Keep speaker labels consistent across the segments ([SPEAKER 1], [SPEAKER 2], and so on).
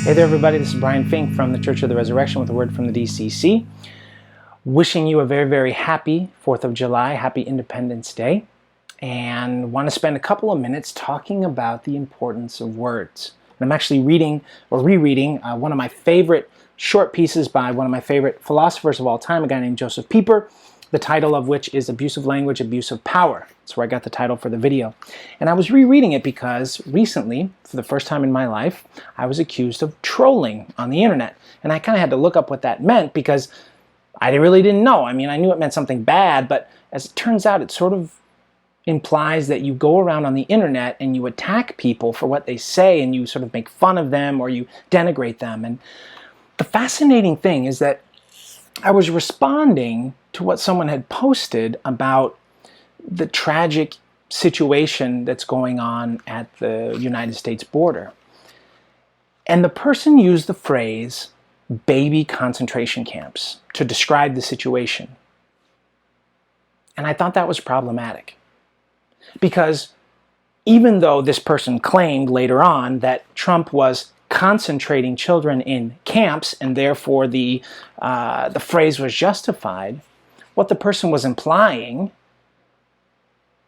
[SPEAKER 1] Hey there, everybody. This is Brian Fink from the Church of the Resurrection with a word from the DCC. Wishing you a very, very happy 4th of July, happy Independence Day, and want to spend a couple of minutes talking about the importance of words. And I'm actually reading or rereading one of my favorite short pieces by one of my favorite philosophers of all time, a guy named Joseph Pieper, the title of which is Abuse of Language, Abuse of Power. That's where I got the title for the video. And I was rereading it because recently, for the first time in my life, I was accused of trolling on the internet. And I kind of had to look up what that meant because I really didn't know. I mean, I knew it meant something bad, but as it turns out, it sort of implies that you go around on the internet and you attack people for what they say and you sort of make fun of them or you denigrate them. And the fascinating thing is that I was responding to what someone had posted about the tragic situation that's going on at the United States border. And the person used the phrase baby concentration camps to describe the situation. And I thought that was problematic. Because even though this person claimed later on that Trump was concentrating children in camps and therefore the phrase was justified, what the person was implying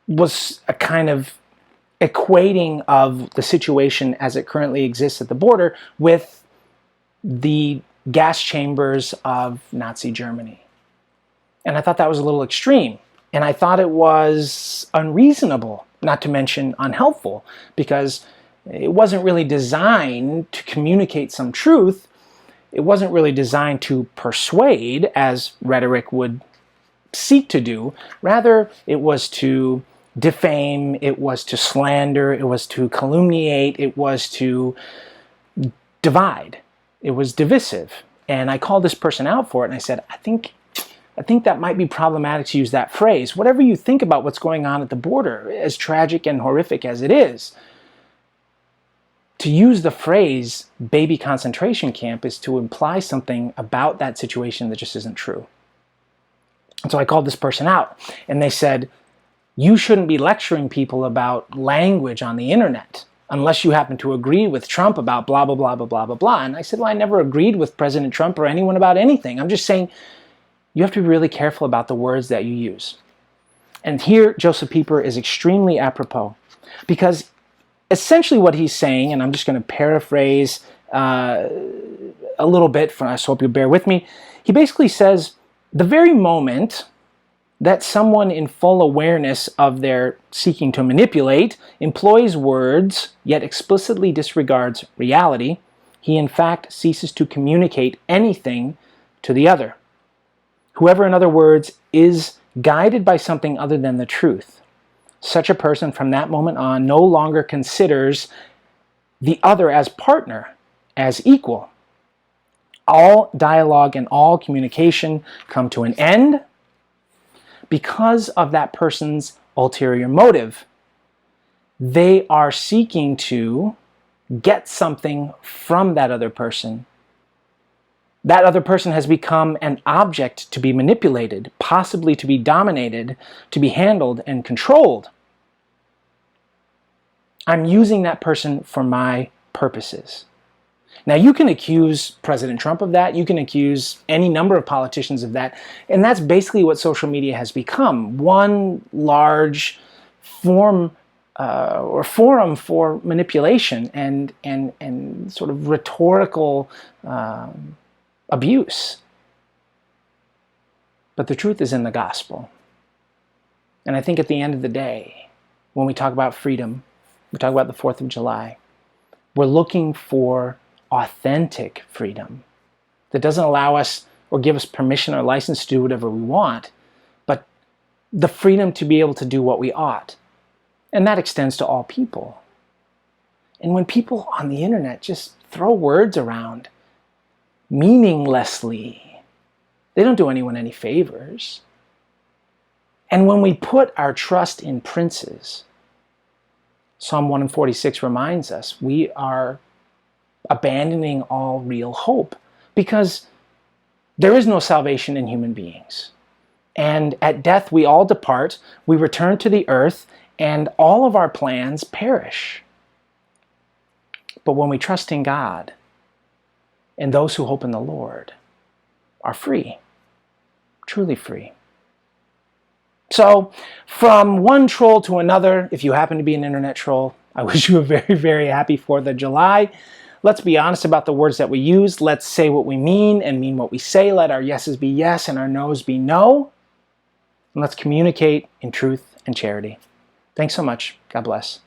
[SPEAKER 1] was a kind of equating of the situation as it currently exists at the border with the gas chambers of Nazi Germany. And I thought that was a little extreme. And I thought it was unreasonable, not to mention unhelpful, because it wasn't really designed to communicate some truth. It wasn't really designed to persuade, as rhetoric would seek to do. Rather, it was to defame, it was to slander, it was to calumniate, it was to divide. It was divisive. And I called this person out for it, and I said, I think that might be problematic to use that phrase. Whatever you think about what's going on at the border, as tragic and horrific as it is, to use the phrase baby concentration camp is to imply something about that situation that just isn't true. And so I called this person out, and they said, you shouldn't be lecturing people about language on the internet unless you happen to agree with Trump about blah, blah, blah, blah, blah, blah, blah. And I said, well, I never agreed with President Trump or anyone about anything. I'm just saying you have to be really careful about the words that you use. And here, Joseph Pieper is extremely apropos, because essentially what he's saying, and I'm just going to paraphrase a little bit, so I hope you'll bear with me. He basically says, the very moment that someone in full awareness of their seeking to manipulate employs words, yet explicitly disregards reality, he in fact ceases to communicate anything to the other. Whoever, in other words, is guided by something other than the truth, such a person from that moment on no longer considers the other as partner, as equal. All dialogue and all communication come to an end because of that person's ulterior motive. They are seeking to get something from that other person. That other person has become an object to be manipulated, possibly to be dominated, to be handled and controlled. I'm using that person for my purposes. Now, you can accuse President Trump of that. You can accuse any number of politicians of that. And that's basically what social media has become. One large form or forum for manipulation and sort of rhetorical abuse. But the truth is in the gospel. And I think at the end of the day, when we talk about freedom, we talk about the 4th of July, we're looking for authentic freedom that doesn't allow us or give us permission or license to do whatever we want, but the freedom to be able to do what we ought. And that extends to all people. And when people on the internet just throw words around meaninglessly, they don't do anyone any favors. And when we put our trust in princes, Psalm 146 reminds us, we are abandoning all real hope, because there is no salvation in human beings. And at death we all depart, we return to the earth, and all of our plans perish. But when we trust in God, And those who hope in the Lord are free, truly free. So, from one troll to another, if you happen to be an internet troll, I wish you a very, very happy 4th of July. Let's be honest about the words that we use. Let's say what we mean and mean what we say. Let our yeses be yes and our noes be no. And let's communicate in truth and charity. Thanks so much. God bless.